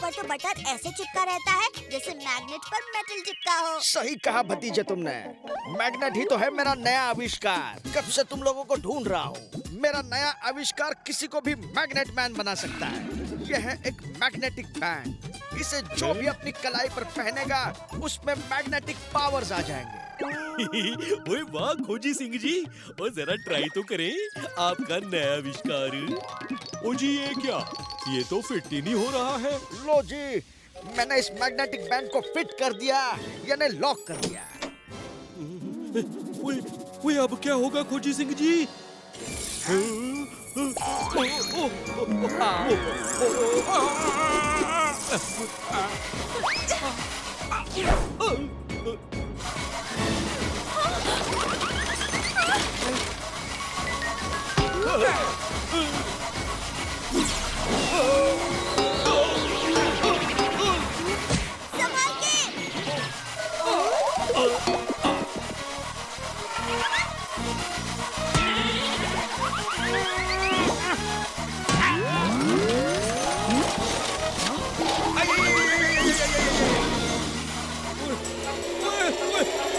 पर तो बटर ऐसे चिपका रहता है जैसे मैग्नेट पर मेटल चिपका हो। सही कहा भतीजे तुमने। मैग्नेट ही तो है मेरा नया आविष्कार। कब से तुम लोगों को ढूंढ रहा हूँ। मेरा नया आविष्कार किसी को भी मैग्नेट मैन बना सकता है। यह है एक मैग्नेटिक बैंड। इसे जो भी अपनी कलाई पर पहनेगा उसमें मैग्नेटिक पावर्स आ जाएंगे। ओए वाह खोजी सिंह जी, और जरा ट्राई तो करें आपका नया आविष्कार। ओ जी ये क्या, ये तो फिट ही नहीं हो रहा है। लो जी, मैंने इस मैग्नेटिक बैंड को फिट कर दिया, यानी लॉक कर दिया। ओए ओए अब क्या होगा खोजी सिंह जी? संभाल के।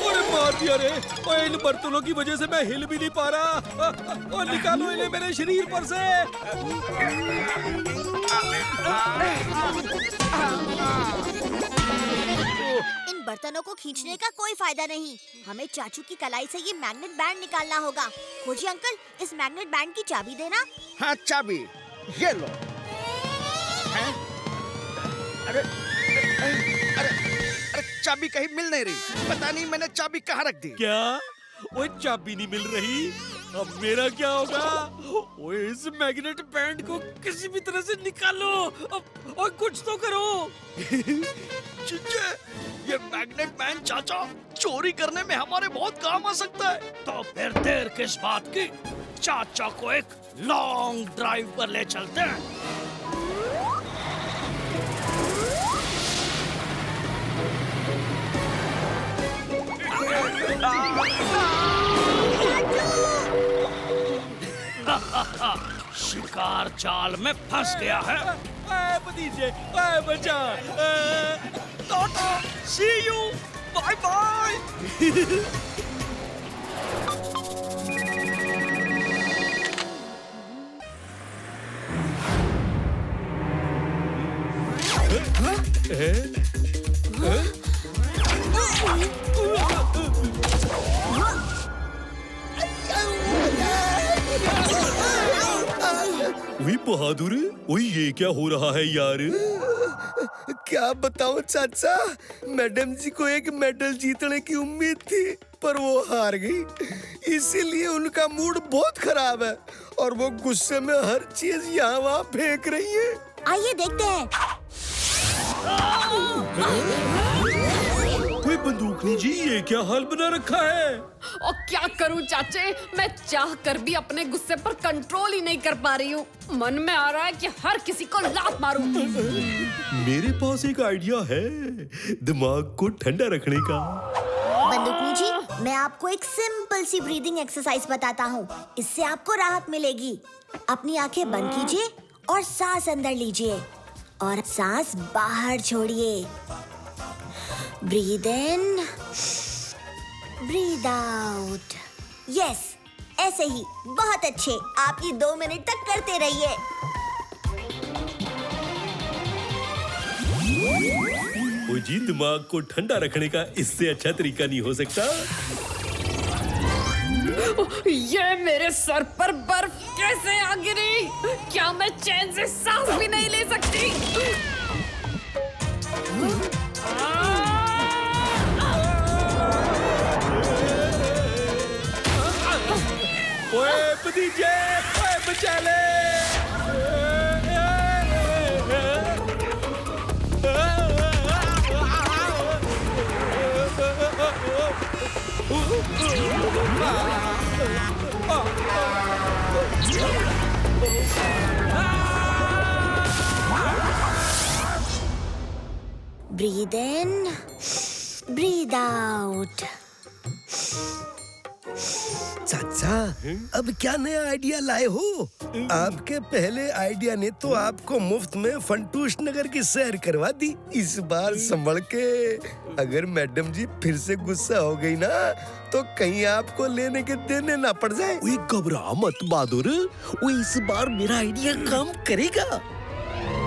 अरे मार दिया रे। ओए इन बर्तनों की वजह से मैं हिल भी नहीं पा रहा। और निकालो इन्हें मेरे शरीर पर से। इन बर्तनों को खींचने का कोई फायदा नहीं। हमें चाचू की कलाई से ये मैग्नेट बैंड निकालना होगा। खोजी अंकल, इस मैग्नेट बैंड की चाबी देना। हाँ चाबी, ये लो। हैं? अरे अरे अरे चाबी कहीं मिल नहीं रही। पता नहीं मैंने चाबी कहाँ रख दी। क्या? ओए चाबी नहीं मिल रही? अब मेरा क्या होगा? ओए इस मैग्नेट बैंड को किसी भी तरह से निकालो। अब और कुछ तो करो। चिंचे, ये मैग्नेट बैंड चाचा चोरी करने में हमारे बहुत काम आ सकता है। तो फिर देर किस बात की, चाचा को एक लॉन्ग ड्राइव पर ले चलते हैं। शिकार जाल में फंस गया है। भतीजे बचा। टाटा, सी यू, बाय बाय। वही बहादुर, वही ये क्या हो रहा है यार? क्या बताऊं चाचा, मैडम जी को एक मेडल जीतने की उम्मीद थी पर वो हार गई। इसीलिए उनका मूड बहुत खराब है और वो गुस्से में हर चीज यहाँ वहाँ फेंक रही है। आइए देखते हैं। कोई बंदूकनी जी, ये क्या हाल बना रखा है? और क्या करूं चाचे, मैं चाह कर भी अपने गुस्से पर कंट्रोल ही नहीं कर पा रही हूँ। मन में आ रहा है कि हर किसी को लात मारूं। मेरे पास एक आइडिया है दिमाग को ठंडा रखने का। बंदूकनी जी, मैं आपको एक सिंपल सी ब्रीदिंग एक्सरसाइज बताता हूँ। इससे आपको राहत मिलेगी। अपनी आंखें बंद कीजिए और सांस अंदर लीजिए और सांस बाहर छोड़िए। Breathe in, breathe out. Yes, ऐसे ही। बहुत अच्छे। आप ये 2 मिनट तक करते रहिए। ओ जी, दिमाग को ठंडा रखने का इससे अच्छा तरीका नहीं हो सकता। ये मेरे सर पर बर्फ कैसे आ गिरी? क्या मैं चैन से सांस भी नहीं ले सकती? ओए भतीजे, ओए बचा ले। Breathe in, breathe out. चाचा, अब क्या नया आइडिया लाए हो? आपके पहले आइडिया ने तो आपको मुफ्त में फंटूश नगर की सैर करवा दी। इस बार संभल के, अगर मैडम जी फिर से गुस्सा हो गई ना, तो कहीं आपको लेने के देने ना पड़ जाए। ओए घबरा मत बहादुर, वो इस बार मेरा आइडिया काम करेगा।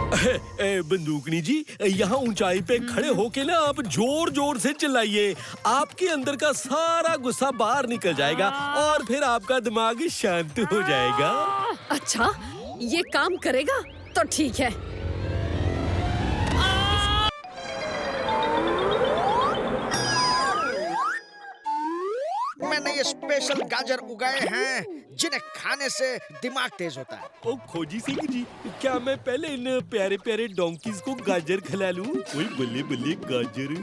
बंदूकनी जी, यहाँ ऊंचाई पे खड़े होके ना आप जोर जोर से चिल्लाइए, आपके अंदर का सारा गुस्सा बाहर निकल जाएगा और फिर आपका दिमाग शांत हो जाएगा। अच्छा, ये काम करेगा तो ठीक है। मैंने ये स्पेशल गाजर उगाए हैं जिन्हें खाने से दिमाग तेज होता है। ओ खोजी सिंह जी, क्या मैं पहले इन प्यारे प्यारे डोंकीज को गाजर खिला लूं? ओए बल्ले बल्ले गाजर,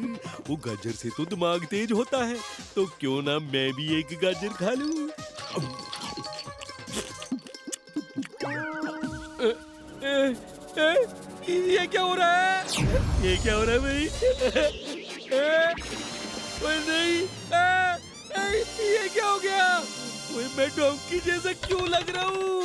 वो गाजर से तो दिमाग तेज होता है, तो क्यों ना मैं भी एक गाजर खा लूं? ये क्या हो रहा है? ये क्या हो रहा है भाई? ओए नहीं, ये क्या हो गया? ओए मैं डोंकी जैसा क्यों लग रहा हूँ?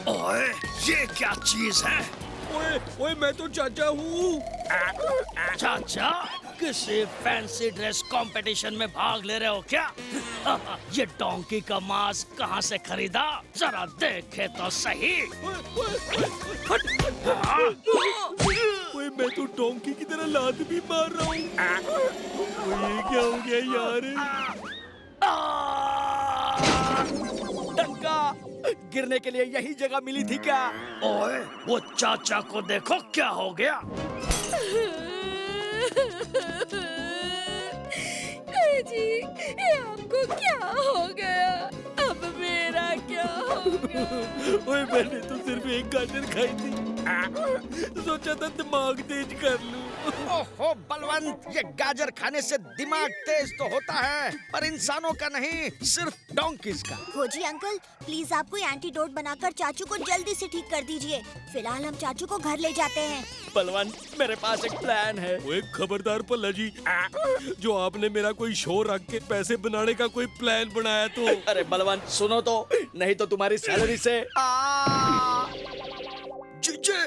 ओए, ये क्या चीज है? ओए मैं तो चाचा हूँ। चाचा, किसी फैंसी ड्रेस कंपटीशन में भाग ले रहे हो क्या? ये डोंकी का मांस कहाँ से खरीदा? जरा देखे तो सही। ओए मैं तो डोंकी की तरह लात भी मार रहा हूँ। ये क्या हो गया यार? डंका, गिरने के लिए यही जगह मिली थी क्या? ओए, वो चाचा को देखो क्या हो गया। जी, ये आपको क्या हो गया? अब मेरा क्या होगा? ओए मैंने तो सिर्फ एक गाजर खाई थी, सोचा था दिमाग तेज कर लूं। ओहो बलवंत, ये गाजर खाने से दिमाग तेज तो होता है, पर इंसानों का नहीं, सिर्फ डोंकीज का। खोजी अंकल, प्लीज आप कोई एंटीडोट बनाकर चाचू को जल्दी से ठीक कर दीजिए। फिलहाल हम चाचू को घर ले जाते हैं। बलवंत, मेरे पास एक प्लान है। ओए खबरदार पल्ला जी, जो आपने मेरा कोई शो रख के पैसे बनाने का कोई प्लान बनाया तो। अरे बलवंत सुनो तो, नहीं तो तुम्हारी सैलरी से जीजे,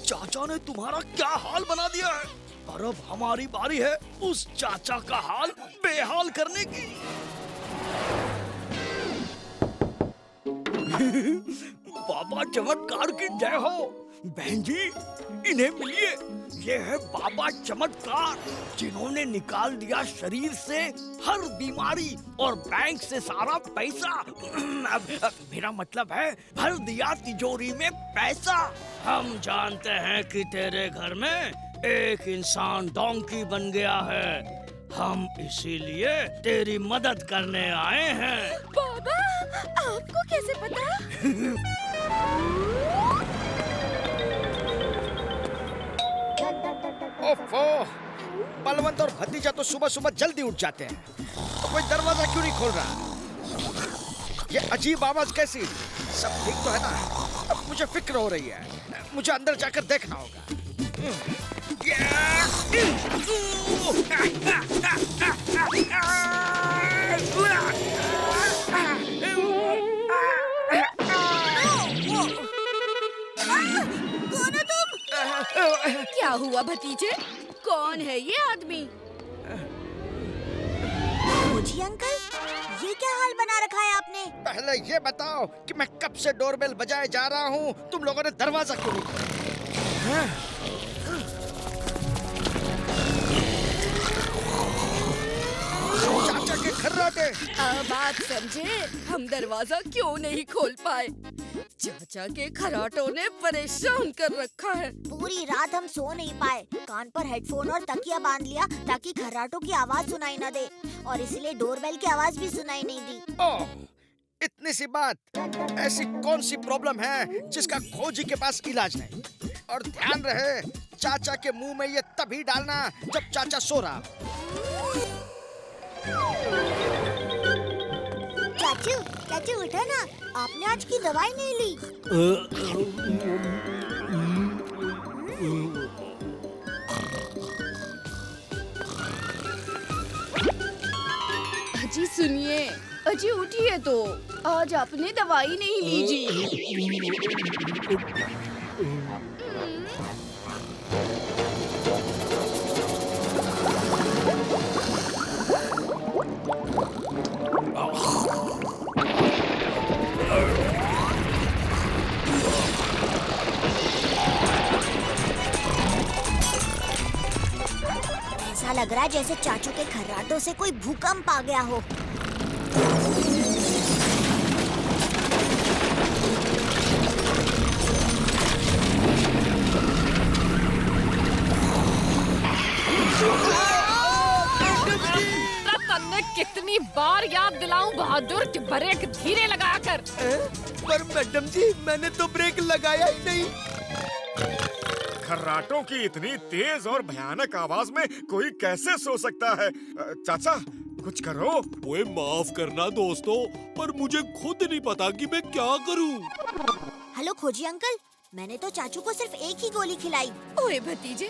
चाचा ने तुम्हारा क्या हाल बना दिया है। और अब हमारी बारी है उस चाचा का हाल बेहाल करने की। बाबा चमत्कार की जय हो। बहन जी, इन्हें मिलिए। ये है बाबा चमत्कार, जिन्होंने निकाल दिया शरीर से हर बीमारी और बैंक से सारा पैसा। अब मेरा मतलब है, भर दिया तिजोरी में पैसा। हम जानते हैं कि तेरे घर में एक इंसान डोंकी बन गया है। हम इसीलिए तेरी मदद करने आए हैं। बाबा, आपको कैसे पता? ओफो, बलवंत और भतीजा तो सुबह सुबह जल्दी उठ जाते हैं, तो कोई दरवाजा क्यों नहीं खोल रहा? ये अजीब आवाज कैसी? सब ठीक तो है ना? अब मुझे फिक्र हो रही है, मुझे अंदर जाकर देखना होगा। कौन हो तुम? क्या हुआ भतीजे? कौन है ये आदमी? खोजी अंकल, ये क्या हाल बना रखा है आपने? पहले ये बताओ कि मैं कब से डोरबेल बजाए जा रहा हूँ, तुम लोगों ने दरवाजा क्यों नहीं खोला? चाचा के खर्राटे। अब बात समझे, हम दरवाजा क्यों नहीं खोल पाए? चाचा के खराटों ने परेशान कर रखा है। पूरी रात हम सो नहीं पाए, कान पर हेडफोन और तकिया बांध लिया ताकि खर्राटों की आवाज सुनाई न दे, और इसलिए डोरबेल की आवाज भी सुनाई नहीं दी। ओह, इतनी सी बात। ऐसी कौन सी प्रॉब्लम है जिसका खोजी के पास इलाज नहीं? और ध्यान रहे, चाचा के मुंह में ये तभी डालना जब चाचा सो रहा। चाचू, चाचू उठो ना, आपने आज की दवाई नहीं ली। अजी सुनिए, अजी उठिए तो, आज आपने दवाई नहीं ली जी। ऐसा लग रहा है जैसे चाचू के खर्राटों से कोई भूकंप आ गया हो। तन्ने कितनी बार याद दिलाऊं बहादुर कि ब्रेक धीरे लगाकर। पर मैडम जी मैंने तो ब्रेक लगाया ही नहीं। खर्राटों की इतनी तेज और भयानक आवाज में कोई कैसे सो सकता है? चाचा कुछ करो। ओए माफ करना दोस्तों, पर मुझे खुद नहीं पता कि मैं क्या करूं। हेलो खोजी अंकल, मैंने तो चाचू को सिर्फ एक ही गोली खिलाई। ओए भतीजे,